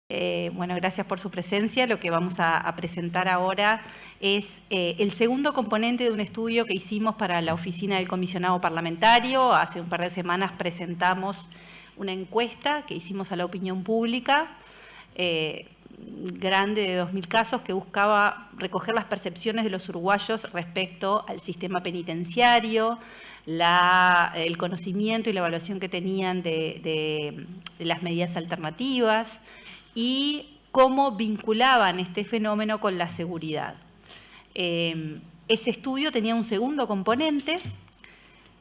Bueno, gracias por su presencia. Lo que vamos a presentar ahora es el segundo componente de un estudio que hicimos para la Oficina del Comisionado Parlamentario. Hace un par de semanas presentamos una encuesta que hicimos a la opinión pública, grande de 2.000 casos, que buscaba recoger las percepciones de los uruguayos respecto al sistema penitenciario, el conocimiento y la evaluación que tenían de las medidas alternativas, y cómo vinculaban este fenómeno con la seguridad. Ese estudio tenía un segundo componente,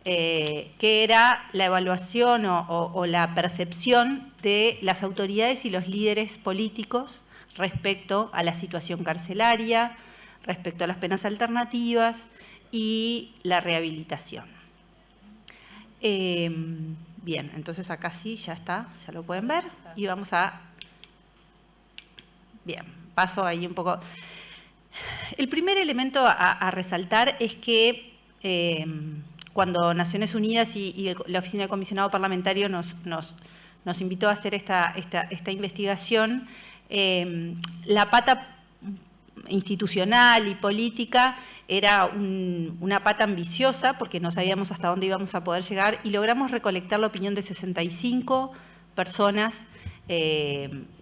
que era la evaluación o la percepción de las autoridades y los líderes políticos respecto a la situación carcelaria, respecto a las penas alternativas y la rehabilitación. Bien, entonces acá sí, ya está, ya lo pueden ver, y vamos a... Bien, paso ahí un poco. El primer elemento a resaltar es que cuando Naciones Unidas y la Oficina del Comisionado Parlamentario nos invitó a hacer esta investigación, la pata institucional y política era una pata ambiciosa, porque no sabíamos hasta dónde íbamos a poder llegar, y logramos recolectar la opinión de 65 personas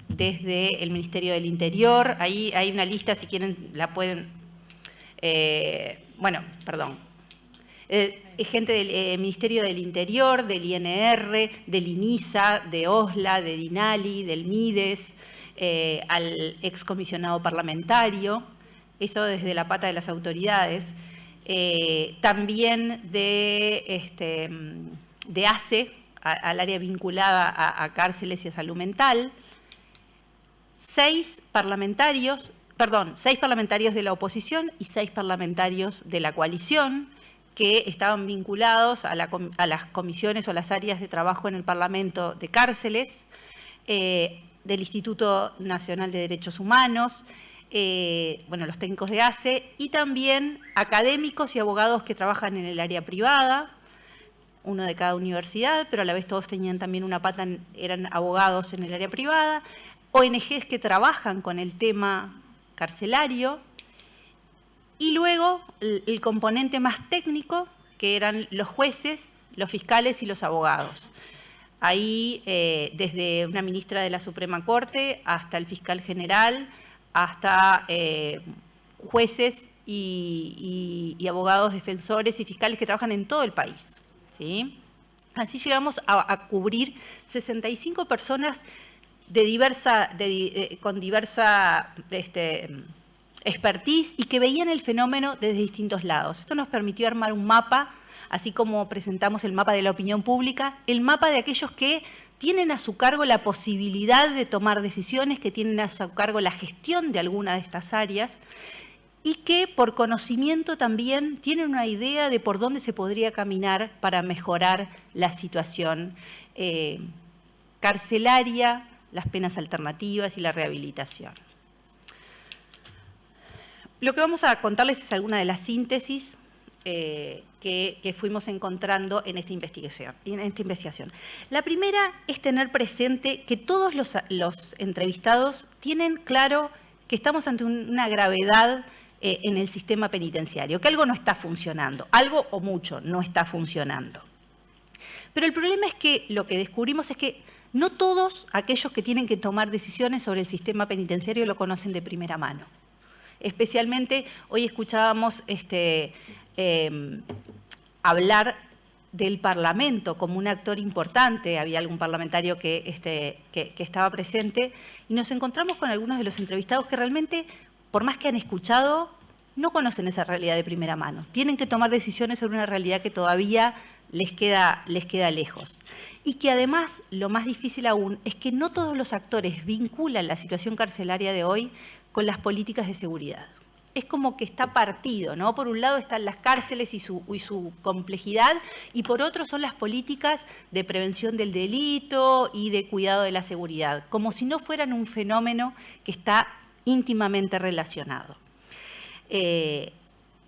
desde el Ministerio del Interior. Ahí hay una lista, si quieren la pueden... gente del Ministerio del Interior, del INR, del INISA, de OSLA, de DINALI, del MIDES, al excomisionado parlamentario, eso desde la pata de las autoridades, también de ACE, al área vinculada a cárceles y a salud mental, 6 parlamentarios de la oposición y 6 parlamentarios de la coalición, que estaban vinculados a las comisiones o a las áreas de trabajo en el Parlamento de cárceles, del Instituto Nacional de Derechos Humanos, los técnicos de ACE, y también académicos y abogados que trabajan en el área privada, uno de cada universidad, pero a la vez todos tenían también una pata, eran abogados en el área privada, ONGs que trabajan con el tema carcelario, y luego el componente más técnico, que eran los jueces, los fiscales y los abogados. Ahí, desde una ministra de la Suprema Corte hasta el fiscal general, hasta jueces y abogados defensores y fiscales que trabajan en todo el país, ¿sí? Así llegamos a cubrir 65 personas con diversa expertise y que veían el fenómeno desde distintos lados. Esto nos permitió armar un mapa, así como presentamos el mapa de la opinión pública, el mapa de aquellos que tienen a su cargo la posibilidad de tomar decisiones, que tienen a su cargo la gestión de alguna de estas áreas, y que por conocimiento también tienen una idea de por dónde se podría caminar para mejorar la situación carcelaria, las penas alternativas y la rehabilitación. Lo que vamos a contarles es alguna de las síntesis que fuimos encontrando en esta investigación. La primera es tener presente que todos los entrevistados tienen claro que estamos ante una gravedad en el sistema penitenciario, que algo no está funcionando, algo o mucho no está funcionando. Pero el problema es que lo que descubrimos es que no todos aquellos que tienen que tomar decisiones sobre el sistema penitenciario lo conocen de primera mano. Especialmente, hoy escuchábamos hablar del Parlamento como un actor importante. Había algún parlamentario que estaba presente, y nos encontramos con algunos de los entrevistados que realmente, por más que han escuchado, no conocen esa realidad de primera mano. Tienen que tomar decisiones sobre una realidad que todavía les queda lejos. Y que además, lo más difícil aún, es que no todos los actores vinculan la situación carcelaria de hoy con las políticas de seguridad. Es como que está partido, ¿no? Por un lado están las cárceles y su complejidad, y por otro son las políticas de prevención del delito y de cuidado de la seguridad, como si no fueran un fenómeno que está íntimamente relacionado.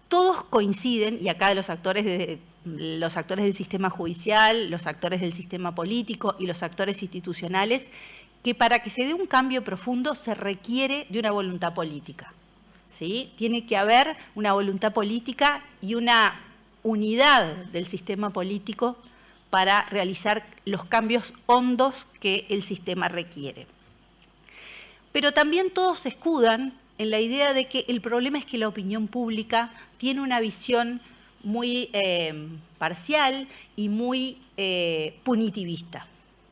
Todos coinciden, y acá los actores del sistema judicial, los actores del sistema político y los actores institucionales, que para que se dé un cambio profundo se requiere de una voluntad política, ¿sí? Tiene que haber una voluntad política y una unidad del sistema político para realizar los cambios hondos que el sistema requiere. Pero también todos se escudan en la idea de que el problema es que la opinión pública tiene una visión muy parcial y muy punitivista,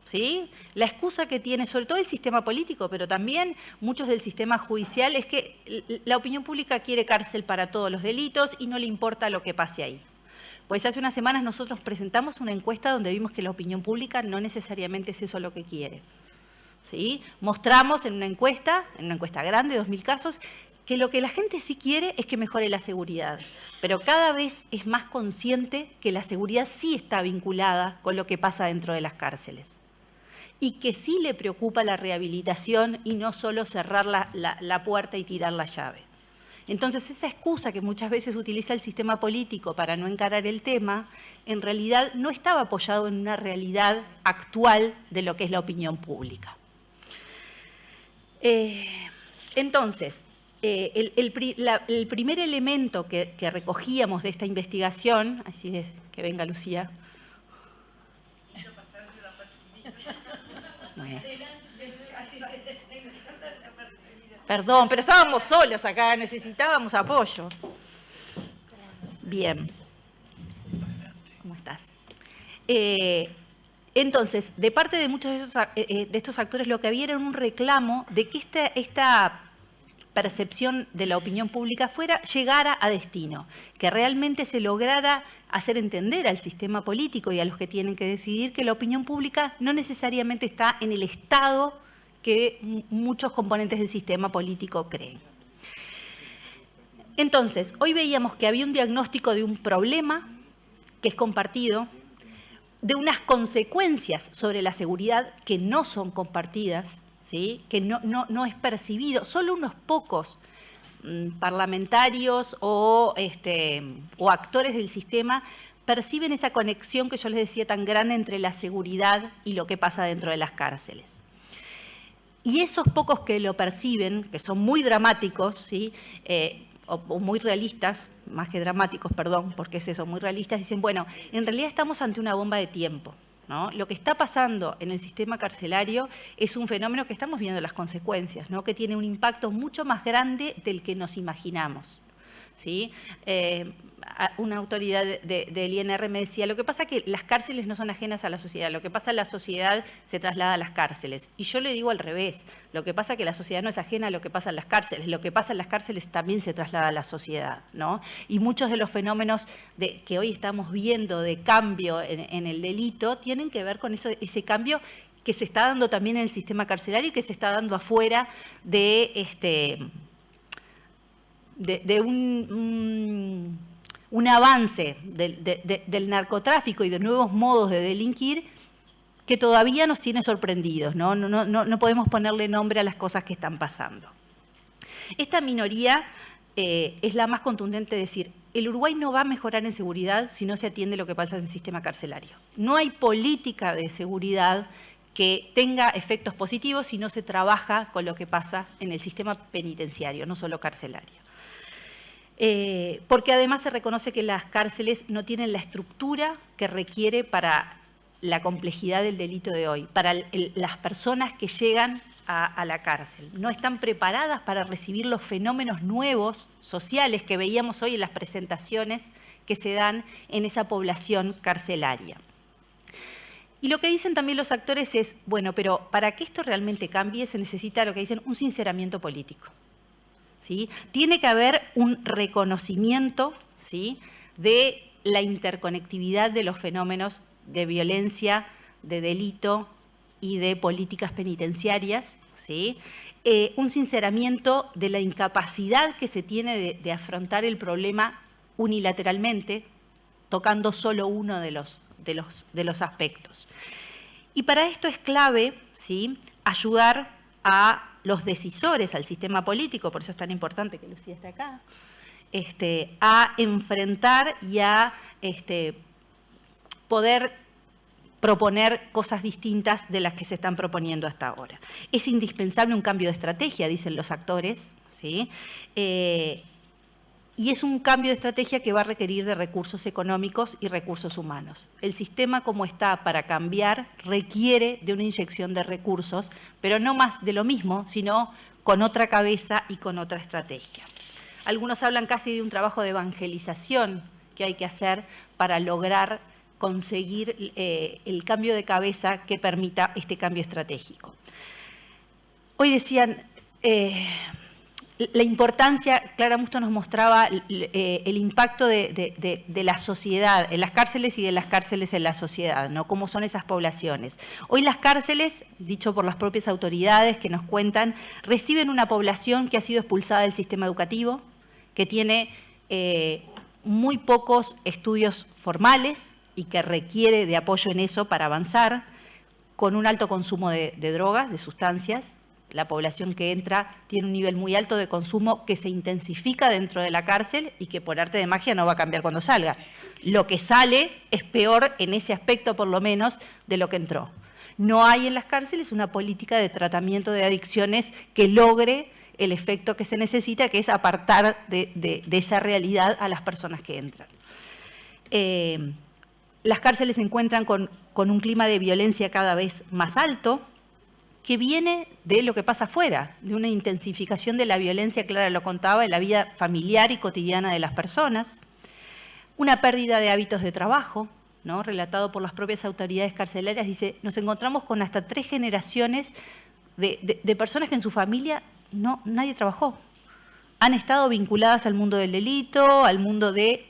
¿sí? La excusa que tiene, sobre todo el sistema político, pero también muchos del sistema judicial, es que la opinión pública quiere cárcel para todos los delitos y no le importa lo que pase ahí. Pues hace unas semanas nosotros presentamos una encuesta donde vimos que la opinión pública no necesariamente es eso lo que quiere, ¿sí? Mostramos en una encuesta grande, 2.000 casos, que lo que la gente sí quiere es que mejore la seguridad, pero cada vez es más consciente que la seguridad sí está vinculada con lo que pasa dentro de las cárceles y que sí le preocupa la rehabilitación y no solo cerrar la puerta y tirar la llave. Entonces, esa excusa que muchas veces utiliza el sistema político para no encarar el tema, en realidad no estaba apoyado en una realidad actual de lo que es la opinión pública. Entonces, el primer elemento que recogíamos de esta investigación, así es, que venga Lucía. Bueno. Perdón, pero estábamos solos acá, necesitábamos apoyo. Bien. ¿Cómo estás? Entonces, de parte de muchos de estos actores, lo que había era un reclamo de que esta percepción de la opinión pública llegara a destino, que realmente se lograra hacer entender al sistema político y a los que tienen que decidir que la opinión pública no necesariamente está en el estado que muchos componentes del sistema político creen. Entonces, hoy veíamos que había un diagnóstico de un problema que es compartido, de unas consecuencias sobre la seguridad que no son compartidas, ¿sí? Que no es percibido. Solo unos pocos parlamentarios o actores del sistema perciben esa conexión que yo les decía tan grande entre la seguridad y lo que pasa dentro de las cárceles. Y esos pocos que lo perciben, que son muy dramáticos, ¿sí? O muy realistas, más que dramáticos, perdón, porque es eso, muy realistas, dicen, bueno, en realidad estamos ante una bomba de tiempo, ¿no? Lo que está pasando en el sistema carcelario es un fenómeno que estamos viendo las consecuencias, ¿no? Que tiene un impacto mucho más grande del que nos imaginamos, ¿sí? Una autoridad del INR me decía, lo que pasa es que las cárceles no son ajenas a la sociedad, lo que pasa en la sociedad se traslada a las cárceles. Y yo le digo al revés, lo que pasa es que la sociedad no es ajena a lo que pasa en las cárceles, lo que pasa en las cárceles también se traslada a la sociedad, ¿no? Y muchos de los fenómenos que hoy estamos viendo de cambio en el delito tienen que ver con ese cambio que se está dando también en el sistema carcelario y que se está dando afuera de un avance del narcotráfico y de nuevos modos de delinquir que todavía nos tiene sorprendidos, ¿no? No podemos ponerle nombre a las cosas que están pasando. Esta minoría es la más contundente de decir, el Uruguay no va a mejorar en seguridad si no se atiende lo que pasa en el sistema carcelario. No hay política de seguridad que tenga efectos positivos si no se trabaja con lo que pasa en el sistema penitenciario, no solo carcelario. Porque además se reconoce que las cárceles no tienen la estructura que requiere para la complejidad del delito de hoy, para las personas que llegan a la cárcel. No están preparadas para recibir los fenómenos nuevos sociales que veíamos hoy en las presentaciones que se dan en esa población carcelaria. Y lo que dicen también los actores es, bueno, pero para que esto realmente cambie se necesita lo que dicen un sinceramiento político, ¿sí? Tiene que haber un reconocimiento, ¿sí?, de la interconectividad de los fenómenos de violencia, de delito y de políticas penitenciarias, ¿sí? Un sinceramiento de la incapacidad que se tiene de afrontar el problema unilateralmente, tocando solo uno de los aspectos. Y para esto es clave, ¿sí?, ayudar a los decisores, al sistema político, por eso es tan importante que Lucía esté acá, a enfrentar y a poder proponer cosas distintas de las que se están proponiendo hasta ahora. Es indispensable un cambio de estrategia, dicen los actores, ¿sí? Y es un cambio de estrategia que va a requerir de recursos económicos y recursos humanos. El sistema como está para cambiar requiere de una inyección de recursos, pero no más de lo mismo, sino con otra cabeza y con otra estrategia. Algunos hablan casi de un trabajo de evangelización que hay que hacer para lograr conseguir el cambio de cabeza que permita este cambio estratégico. Hoy decían, la importancia, Clara Musto nos mostraba el impacto de la sociedad, en las cárceles y de las cárceles en la sociedad, ¿no? Cómo son esas poblaciones. Hoy las cárceles, dicho por las propias autoridades que nos cuentan, reciben una población que ha sido expulsada del sistema educativo, que tiene muy pocos estudios formales y que requiere de apoyo en eso para avanzar, con un alto consumo de drogas, de sustancias. La población que entra tiene un nivel muy alto de consumo que se intensifica dentro de la cárcel y que por arte de magia no va a cambiar cuando salga. Lo que sale es peor en ese aspecto, por lo menos, de lo que entró. No hay en las cárceles una política de tratamiento de adicciones que logre el efecto que se necesita, que es apartar de esa realidad a las personas que entran. Las cárceles se encuentran con un clima de violencia cada vez más alto, que viene de lo que pasa afuera, de una intensificación de la violencia, Clara lo contaba, en la vida familiar y cotidiana de las personas, una pérdida de hábitos de trabajo, ¿no? Relatado por las propias autoridades carcelarias, dice, nos encontramos con hasta 3 generaciones de personas que en su familia nadie trabajó. Han estado vinculadas al mundo del delito,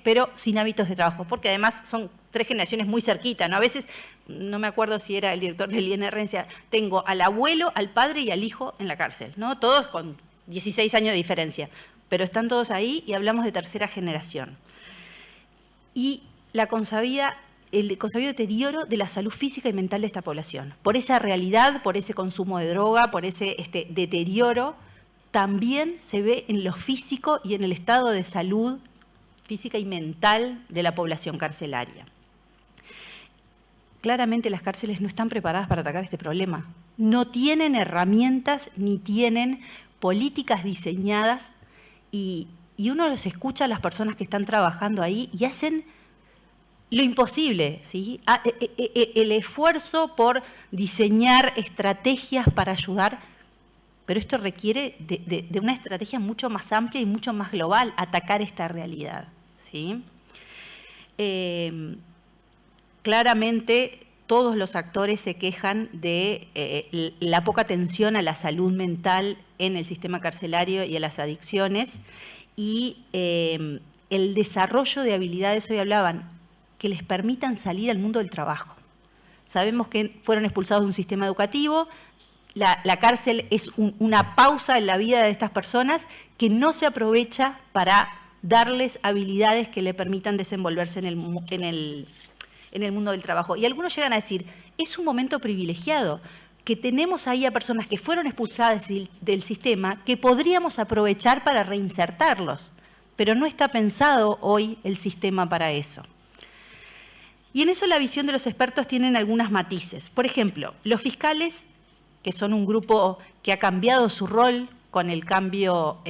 pero sin hábitos de trabajo, porque además son 3 generaciones muy cerquitas, ¿no? A veces, no me acuerdo si era el director del INR, decía, tengo al abuelo, al padre y al hijo en la cárcel, ¿no? Todos con 16 años de diferencia, pero están todos ahí y hablamos de tercera generación. Y el consabido deterioro de la salud física y mental de esta población. Por esa realidad, por ese consumo de droga, por ese deterioro, también se ve en lo físico y en el estado de salud física y mental de la población carcelaria. Claramente las cárceles no están preparadas para atacar este problema. No tienen herramientas ni tienen políticas diseñadas y uno los escucha a las personas que están trabajando ahí y hacen lo imposible, ¿sí? El esfuerzo por diseñar estrategias para ayudar, pero esto requiere de una estrategia mucho más amplia y mucho más global, atacar esta realidad, ¿sí? Claramente todos los actores se quejan de la poca atención a la salud mental en el sistema carcelario y a las adicciones y el desarrollo de habilidades, hoy hablaban, que les permitan salir al mundo del trabajo. Sabemos que fueron expulsados de un sistema educativo, la cárcel es una pausa en la vida de estas personas que no se aprovecha para darles habilidades que le permitan desenvolverse en el mundo del trabajo. Y algunos llegan a decir, es un momento privilegiado, que tenemos ahí a personas que fueron expulsadas del sistema que podríamos aprovechar para reinsertarlos, pero no está pensado hoy el sistema para eso. Y en eso la visión de los expertos tienen algunos matices. Por ejemplo, los fiscales, que son un grupo que ha cambiado su rol con el cambio,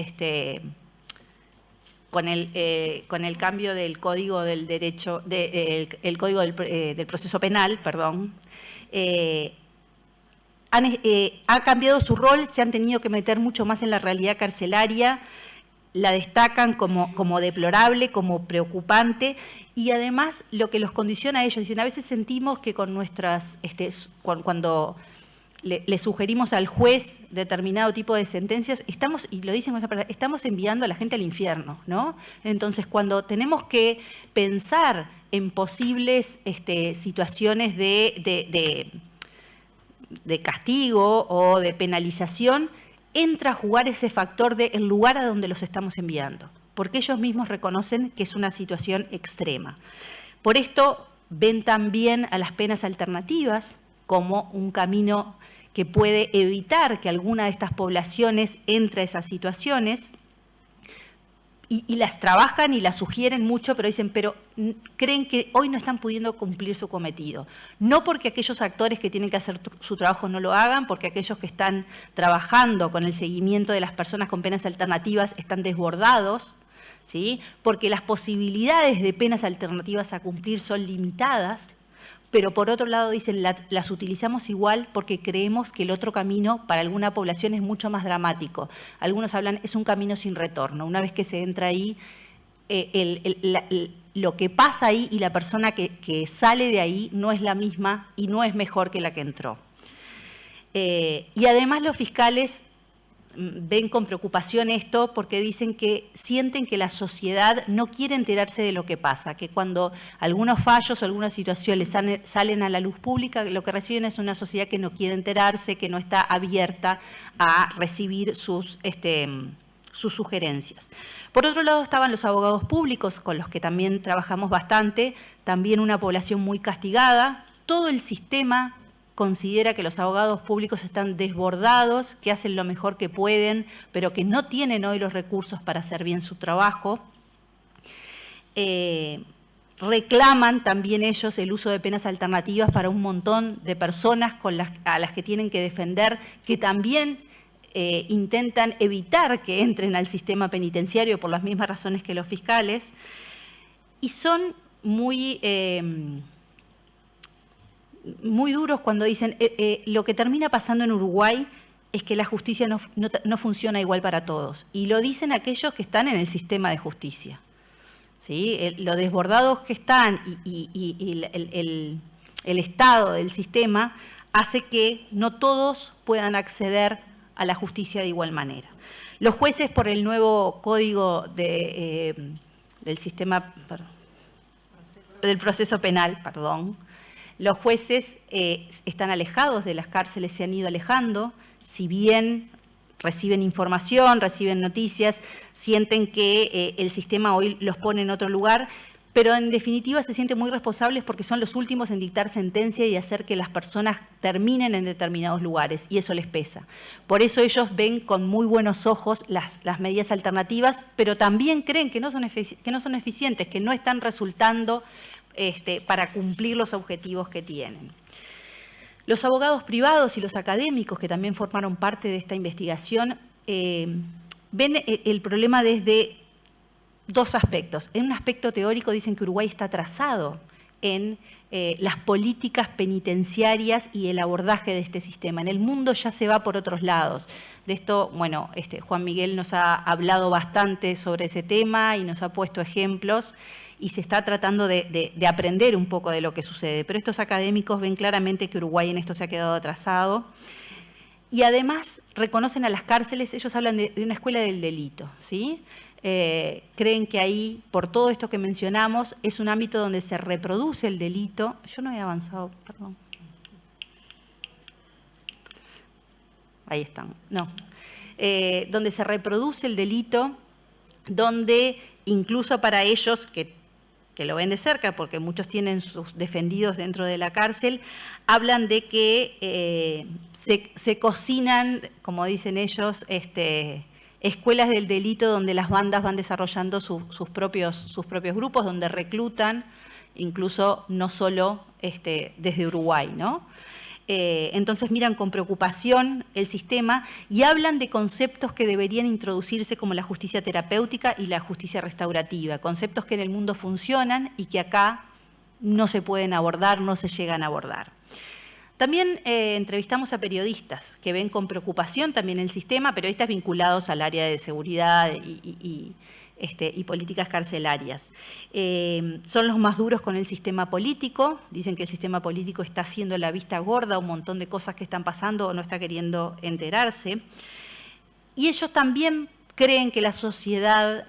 con el cambio del Código del Derecho, el Código del Proceso Penal, perdón, ha cambiado su rol, se han tenido que meter mucho más en la realidad carcelaria, la destacan como deplorable, como preocupante, y además lo que los condiciona a ellos, dicen, a veces sentimos que con nuestras, cuando le sugerimos al juez determinado tipo de sentencias, estamos, y lo dicen con esa palabra, estamos enviando a la gente al infierno, ¿no? Entonces, cuando tenemos que pensar en posibles situaciones de castigo o de penalización, entra a jugar ese factor del lugar a donde los estamos enviando, porque ellos mismos reconocen que es una situación extrema. Por esto ven también a las penas alternativas como un camino que puede evitar que alguna de estas poblaciones entre a esas situaciones, y las trabajan y las sugieren mucho, pero dicen, pero creen que hoy no están pudiendo cumplir su cometido. No porque aquellos actores que tienen que hacer su trabajo no lo hagan, porque aquellos que están trabajando con el seguimiento de las personas con penas alternativas están desbordados, ¿sí? Porque las posibilidades de penas alternativas a cumplir son limitadas, pero por otro lado dicen, las utilizamos igual porque creemos que el otro camino para alguna población es mucho más dramático. Algunos hablan, es un camino sin retorno. Una vez que se entra ahí, lo que pasa ahí y la persona que sale de ahí no es la misma y no es mejor que la que entró. Y además los fiscales ven con preocupación esto porque dicen que sienten que la sociedad no quiere enterarse de lo que pasa, que cuando algunos fallos o algunas situaciones salen a la luz pública, lo que reciben es una sociedad que no quiere enterarse, que no está abierta a recibir sus sugerencias. Por otro lado estaban los abogados públicos, con los que también trabajamos bastante, también una población muy castigada. Todo el sistema considera que los abogados públicos están desbordados, que hacen lo mejor que pueden, pero que no tienen hoy los recursos para hacer bien su trabajo. Reclaman también ellos el uso de penas alternativas para un montón de personas a las que tienen que defender, que también intentan evitar que entren al sistema penitenciario por las mismas razones que los fiscales, y son muy duros cuando dicen lo que termina pasando en Uruguay es que la justicia no funciona igual para todos. Y lo dicen aquellos que están en el sistema de justicia. ¿Sí? Lo desbordados que están y el estado del sistema hace que no todos puedan acceder a la justicia de igual manera. Los jueces, por el nuevo código del sistema, del proceso penal, los jueces están alejados de las cárceles, se han ido alejando, si bien reciben información, reciben noticias, sienten que el sistema hoy los pone en otro lugar, pero en definitiva se sienten muy responsables porque son los últimos en dictar sentencia y hacer que las personas terminen en determinados lugares, y eso les pesa. Por eso ellos ven con muy buenos ojos las medidas alternativas, pero también creen que no son eficientes, que no están resultando para cumplir los objetivos que tienen. Los abogados privados y los académicos, que también formaron parte de esta investigación, ven el problema desde dos aspectos. En un aspecto teórico dicen que Uruguay está atrasado en las políticas penitenciarias y el abordaje de este sistema. En el mundo ya se va por otros lados. De esto, bueno, Juan Miguel nos ha hablado bastante sobre ese tema y nos ha puesto ejemplos, y se está tratando de aprender un poco de lo que sucede. Pero estos académicos ven claramente que Uruguay en esto se ha quedado atrasado. Y además reconocen a las cárceles, ellos hablan de una escuela del delito, ¿sí? Creen que ahí, por todo esto que mencionamos, es un ámbito donde se reproduce el delito. Yo no he avanzado, perdón. Ahí están, no. Donde se reproduce el delito, donde incluso para ellos que lo ven de cerca, porque muchos tienen sus defendidos dentro de la cárcel, hablan de que se cocinan, como dicen ellos, escuelas del delito donde las bandas van desarrollando sus propios grupos, donde reclutan, incluso no solo desde Uruguay, ¿no? Entonces miran con preocupación el sistema y hablan de conceptos que deberían introducirse como la justicia terapéutica y la justicia restaurativa, conceptos que en el mundo funcionan y que acá no se pueden abordar, no se llegan a abordar. También entrevistamos a periodistas que ven con preocupación también el sistema, periodistas vinculados al área de seguridad y políticas carcelarias. Son los más duros con el sistema político, dicen que el sistema político está haciendo la vista gorda a un montón de cosas que están pasando o no está queriendo enterarse. Y ellos también creen que la sociedad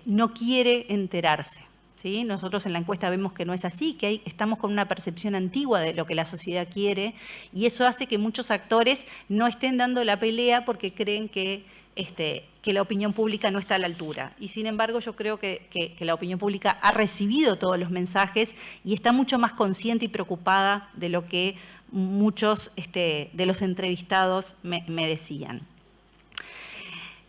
no quiere enterarse. ¿Sí? Nosotros en la encuesta vemos que no es así, que estamos con una percepción antigua de lo que la sociedad quiere, y eso hace que muchos actores no estén dando la pelea porque creen que la opinión pública no está a la altura. Y sin embargo, yo creo que la opinión pública ha recibido todos los mensajes y está mucho más consciente y preocupada de lo que muchos de los entrevistados me decían.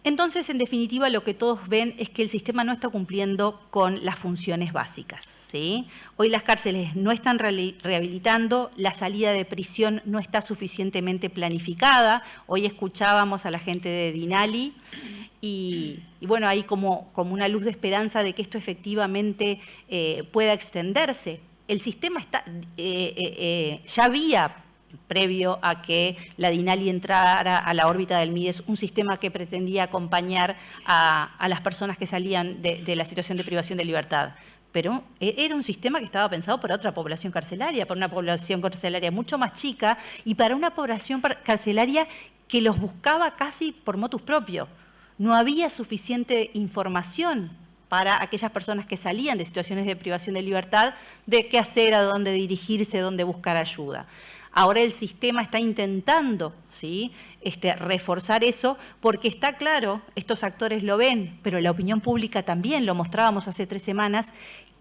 Entonces, en definitiva, lo que todos ven es que el sistema no está cumpliendo con las funciones básicas, ¿sí? Hoy las cárceles no están rehabilitando, la salida de prisión no está suficientemente planificada. Hoy escuchábamos a la gente de Dinali y bueno, hay como una luz de esperanza de que esto efectivamente pueda extenderse. El sistema ya había, previo a que la Dinali entrara a la órbita del MIDES, un sistema que pretendía acompañar a las personas que salían de la situación de privación de libertad. Pero era un sistema que estaba pensado para otra población carcelaria, para una población carcelaria mucho más chica y para una población carcelaria que los buscaba casi por motus propio. No había suficiente información para aquellas personas que salían de situaciones de privación de libertad, de qué hacer, a dónde dirigirse, dónde buscar ayuda. Ahora el sistema está intentando, ¿sí?, reforzar eso, porque está claro, estos actores lo ven, pero la opinión pública también, lo mostrábamos hace 3 semanas,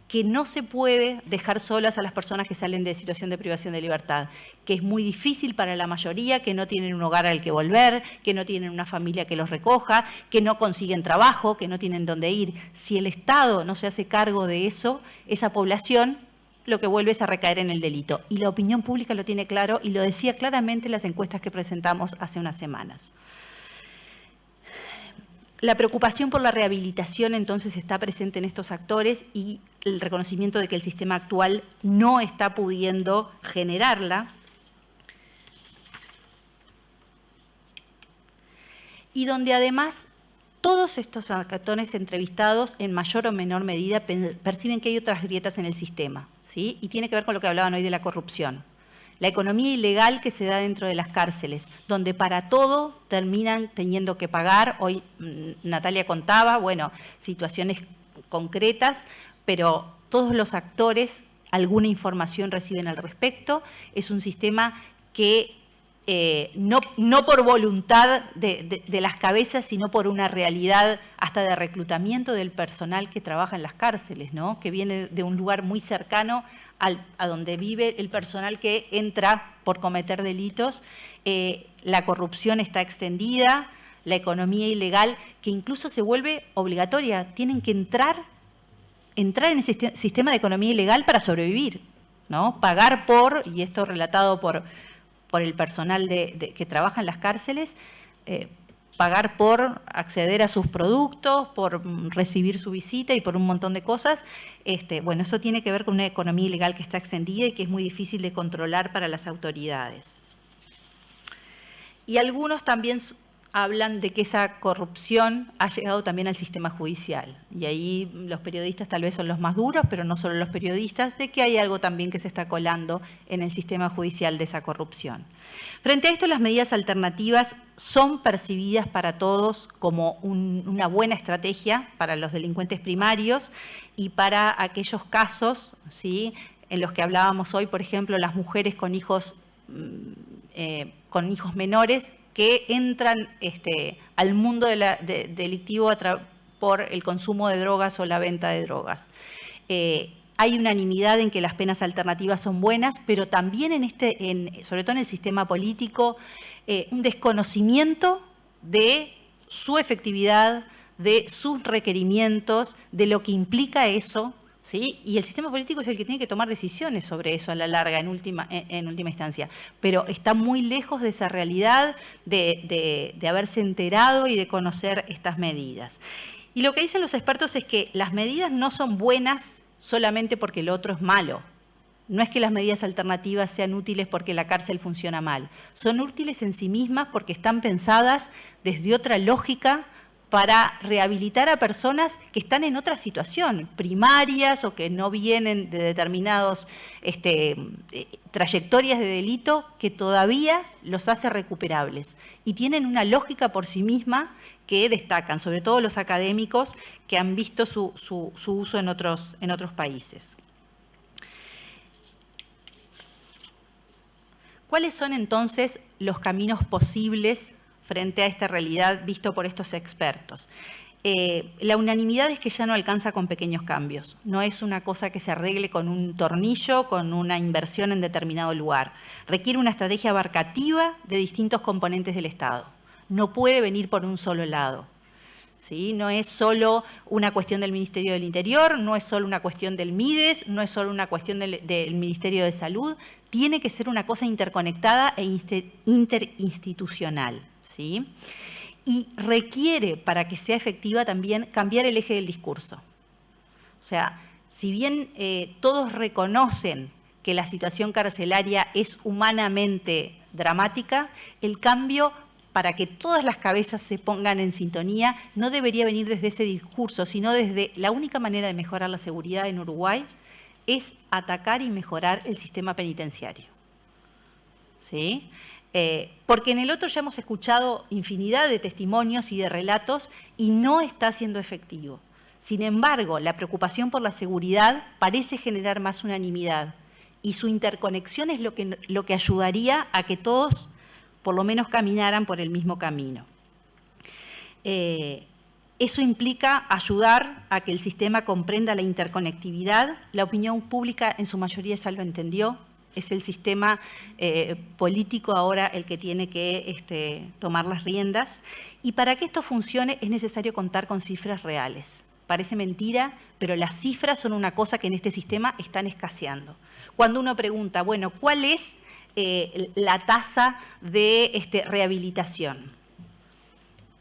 que no se puede dejar solas a las personas que salen de situación de privación de libertad, que es muy difícil para la mayoría, que no tienen un hogar al que volver, que no tienen una familia que los recoja, que no consiguen trabajo, que no tienen dónde ir. Si el Estado no se hace cargo de eso, esa población lo que vuelve es a recaer en el delito. Y la opinión pública lo tiene claro y lo decía claramente en las encuestas que presentamos hace unas semanas. La preocupación por la rehabilitación entonces está presente en estos actores y el reconocimiento de que el sistema actual no está pudiendo generarla. Y donde además todos estos actores entrevistados en mayor o menor medida perciben que hay otras grietas en el sistema, ¿sí? Y tiene que ver con lo que hablaban hoy de la corrupción. La economía ilegal que se da dentro de las cárceles, donde para todo terminan teniendo que pagar. Hoy Natalia contaba, bueno, situaciones concretas, pero todos los actores alguna información reciben al respecto. Es un sistema que no por voluntad de las cabezas, sino por una realidad hasta de reclutamiento del personal que trabaja en las cárceles, ¿no?, que viene de un lugar muy cercano a donde vive el personal que entra por cometer delitos. La corrupción está extendida, la economía ilegal, que incluso se vuelve obligatoria. Tienen que entrar en el sistema de economía ilegal para sobrevivir, ¿no? Pagar por, y esto relatado por el personal que trabaja en las cárceles, pagar por acceder a sus productos, por recibir su visita y por un montón de cosas. Bueno, eso tiene que ver con una economía ilegal que está extendida y que es muy difícil de controlar para las autoridades. Y algunos también hablan de que esa corrupción ha llegado también al sistema judicial. Y ahí los periodistas tal vez son los más duros, pero no solo los periodistas, de que hay algo también que se está colando en el sistema judicial de esa corrupción. Frente a esto, las medidas alternativas son percibidas para todos como una buena estrategia para los delincuentes primarios y para aquellos casos, ¿sí?, en los que hablábamos hoy, por ejemplo, las mujeres con hijos menores que entran al mundo delictivo por el consumo de drogas o la venta de drogas. Hay unanimidad en que las penas alternativas son buenas, pero también sobre todo en el sistema político, un desconocimiento de su efectividad, de sus requerimientos, de lo que implica eso, ¿sí? Y el sistema político es el que tiene que tomar decisiones sobre eso a la larga, en última instancia. Pero está muy lejos de esa realidad, de haberse enterado y de conocer estas medidas. Y lo que dicen los expertos es que las medidas no son buenas solamente porque el otro es malo. No es que las medidas alternativas sean útiles porque la cárcel funciona mal. Son útiles en sí mismas porque están pensadas desde otra lógica para rehabilitar a personas que están en otra situación, primarias o que no vienen de determinadas trayectorias de delito que todavía los hace recuperables. Y tienen una lógica por sí misma que destacan, sobre todo los académicos que han visto su uso en otros países. ¿Cuáles son entonces los caminos posibles frente a esta realidad visto por estos expertos? La unanimidad es que ya no alcanza con pequeños cambios. No es una cosa que se arregle con un tornillo, con una inversión en determinado lugar. Requiere una estrategia abarcativa de distintos componentes del Estado. No puede venir por un solo lado. ¿sí? No es solo una cuestión del Ministerio del Interior, no es solo una cuestión del MIDES, no es solo una cuestión del Ministerio de Salud, tiene que ser una cosa interconectada e interinstitucional, ¿sí? Y requiere, para que sea efectiva también, cambiar el eje del discurso. O sea, si bien todos reconocen que la situación carcelaria es humanamente dramática, el cambio, para que todas las cabezas se pongan en sintonía, no debería venir desde ese discurso, sino desde la única manera de mejorar la seguridad en Uruguay es atacar y mejorar el sistema penitenciario. ¿Sí? Porque en el otro ya hemos escuchado infinidad de testimonios y de relatos y no está siendo efectivo. Sin embargo, la preocupación por la seguridad parece generar más unanimidad y su interconexión es lo que ayudaría a que todos por lo menos caminaran por el mismo camino. Eso implica ayudar a que el sistema comprenda la interconectividad. La opinión pública en su mayoría ya lo entendió. Es el sistema político ahora el que tiene que tomar las riendas. Y para que esto funcione es necesario contar con cifras reales. Parece mentira, pero las cifras son una cosa que en este sistema están escaseando. Cuando uno pregunta, bueno, ¿cuál es la tasa de rehabilitación?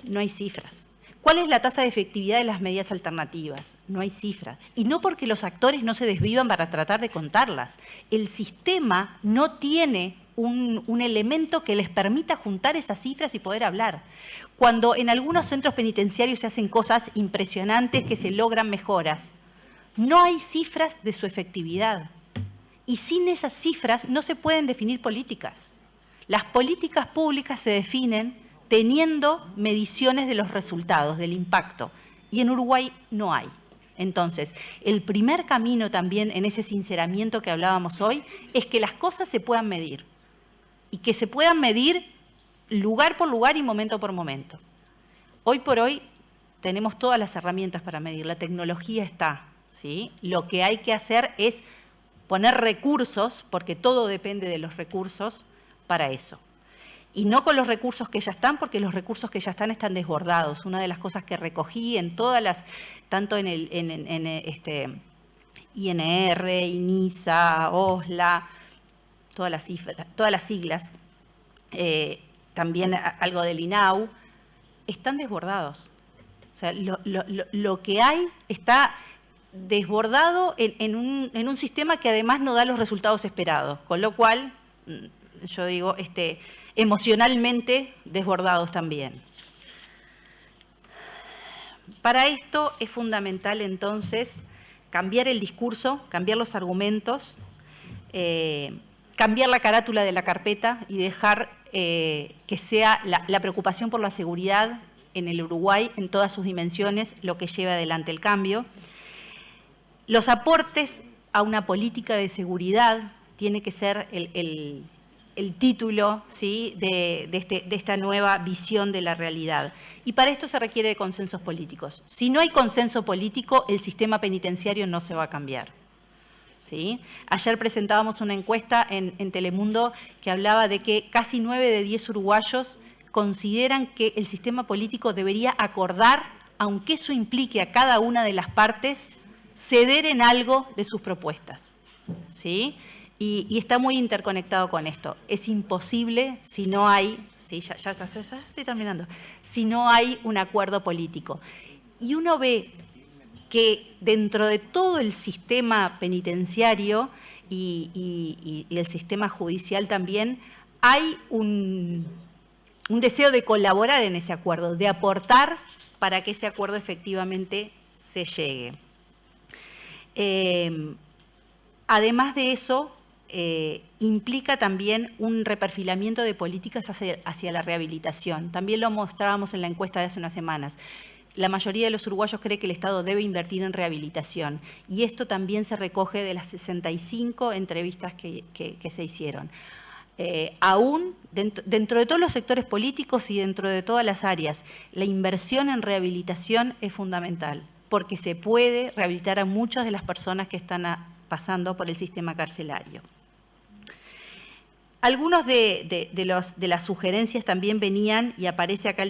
No hay cifras. ¿Cuál es la tasa de efectividad de las medidas alternativas? No hay cifras. Y no porque los actores no se desvivan para tratar de contarlas. El sistema no tiene un elemento que les permita juntar esas cifras y poder hablar. Cuando en algunos centros penitenciarios se hacen cosas impresionantes, que se logran mejoras, no hay cifras de su efectividad. Y sin esas cifras no se pueden definir políticas. Las políticas públicas se definen teniendo mediciones de los resultados, del impacto. Y en Uruguay no hay. Entonces, el primer camino también en ese sinceramiento que hablábamos hoy es que las cosas se puedan medir. Y que se puedan medir lugar por lugar y momento por momento. Hoy por hoy tenemos todas las herramientas para medir. La tecnología está, ¿sí? Lo que hay que hacer es poner recursos, porque todo depende de los recursos, para eso. Y no con los recursos que ya están, porque los recursos que ya están desbordados. Una de las cosas que recogí en todas las, tanto en el INR, INISA, OSLA, todas las siglas, también algo del INAU, están desbordados. O sea, lo que hay está desbordado en un sistema que además no da los resultados esperados, con lo cual, yo digo, emocionalmente desbordados también. Para esto es fundamental entonces cambiar el discurso, cambiar los argumentos, cambiar la carátula de la carpeta y dejar que sea la preocupación por la seguridad en el Uruguay en todas sus dimensiones lo que lleve adelante el cambio. Los aportes a una política de seguridad tiene que ser el título, ¿sí?, de esta nueva visión de la realidad. Y para esto se requiere de consensos políticos. Si no hay consenso político, el sistema penitenciario no se va a cambiar. ¿Sí? Ayer presentábamos una encuesta en Telemundo que hablaba de que casi 9 de 10 uruguayos consideran que el sistema político debería acordar, aunque eso implique a cada una de las partes, ceder en algo de sus propuestas. ¿Sí? Y está muy interconectado con esto. Es imposible si no hay, sí, ya estoy terminando, si no hay un acuerdo político. Y uno ve que dentro de todo el sistema penitenciario y el sistema judicial también hay un deseo de colaborar en ese acuerdo, de aportar para que ese acuerdo efectivamente se llegue. Además de eso, implica también un reperfilamiento de políticas hacia la rehabilitación. También lo mostrábamos en la encuesta de hace unas semanas. La mayoría de los uruguayos cree que el Estado debe invertir en rehabilitación y esto también se recoge de las 65 entrevistas que se hicieron. Aún dentro de todos los sectores políticos y dentro de todas las áreas, la inversión en rehabilitación es fundamental porque se puede rehabilitar a muchas de las personas que están pasando por el sistema carcelario. Algunos de las sugerencias también venían, y aparece acá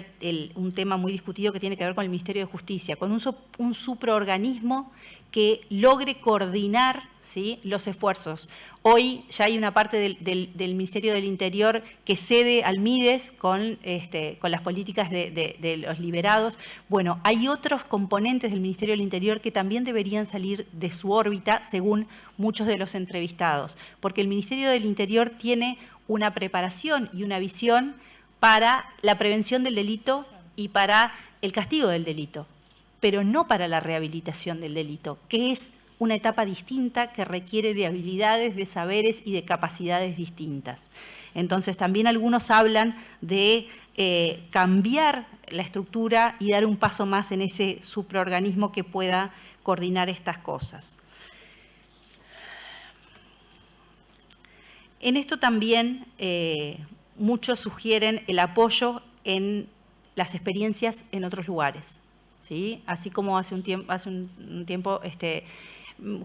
un tema muy discutido que tiene que ver con el Ministerio de Justicia, con un supraorganismo que logre coordinar, ¿sí?, los esfuerzos. Hoy ya hay una parte del Ministerio del Interior que cede al MIDES con las políticas de los liberados. Bueno, hay otros componentes del Ministerio del Interior que también deberían salir de su órbita, según muchos de los entrevistados, porque el Ministerio del Interior tiene una preparación y una visión para la prevención del delito y para el castigo del delito, pero no para la rehabilitación del delito, que es una etapa distinta que requiere de habilidades, de saberes y de capacidades distintas. Entonces, también algunos hablan de cambiar la estructura y dar un paso más en ese supraorganismo que pueda coordinar estas cosas. En esto también muchos sugieren el apoyo en las experiencias en otros lugares, ¿sí? Así como hace un tiempo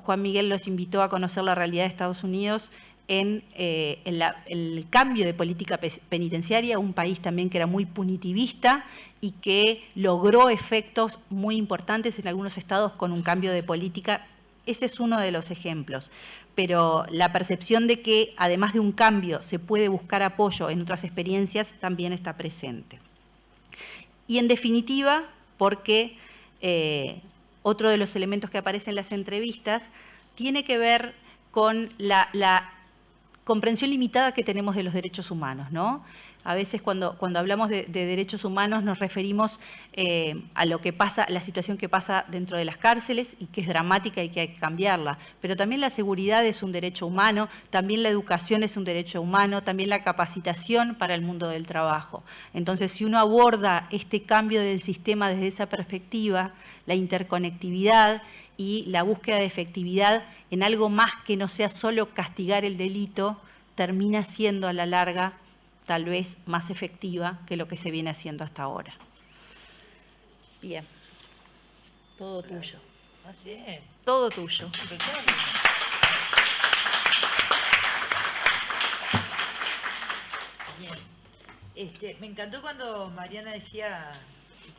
Juan Miguel los invitó a conocer la realidad de Estados Unidos en el cambio de política penitenciaria, un país también que era muy punitivista y que logró efectos muy importantes en algunos estados con un cambio de política. Ese es uno de los ejemplos, pero la percepción de que además de un cambio se puede buscar apoyo en otras experiencias también está presente. Y en definitiva, porque otro de los elementos que aparecen en las entrevistas tiene que ver con la comprensión limitada que tenemos de los derechos humanos, ¿no? A veces cuando hablamos de derechos humanos nos referimos a lo que pasa, la situación que pasa dentro de las cárceles y que es dramática y que hay que cambiarla. Pero también la seguridad es un derecho humano, también la educación es un derecho humano, también la capacitación para el mundo del trabajo. Entonces, si uno aborda este cambio del sistema desde esa perspectiva, la interconectividad y la búsqueda de efectividad en algo más que no sea solo castigar el delito, termina siendo a la larga tal vez más efectiva que lo que se viene haciendo hasta ahora. Bien. Todo tuyo. Así es. Todo tuyo. Bien. Me encantó cuando Mariana decía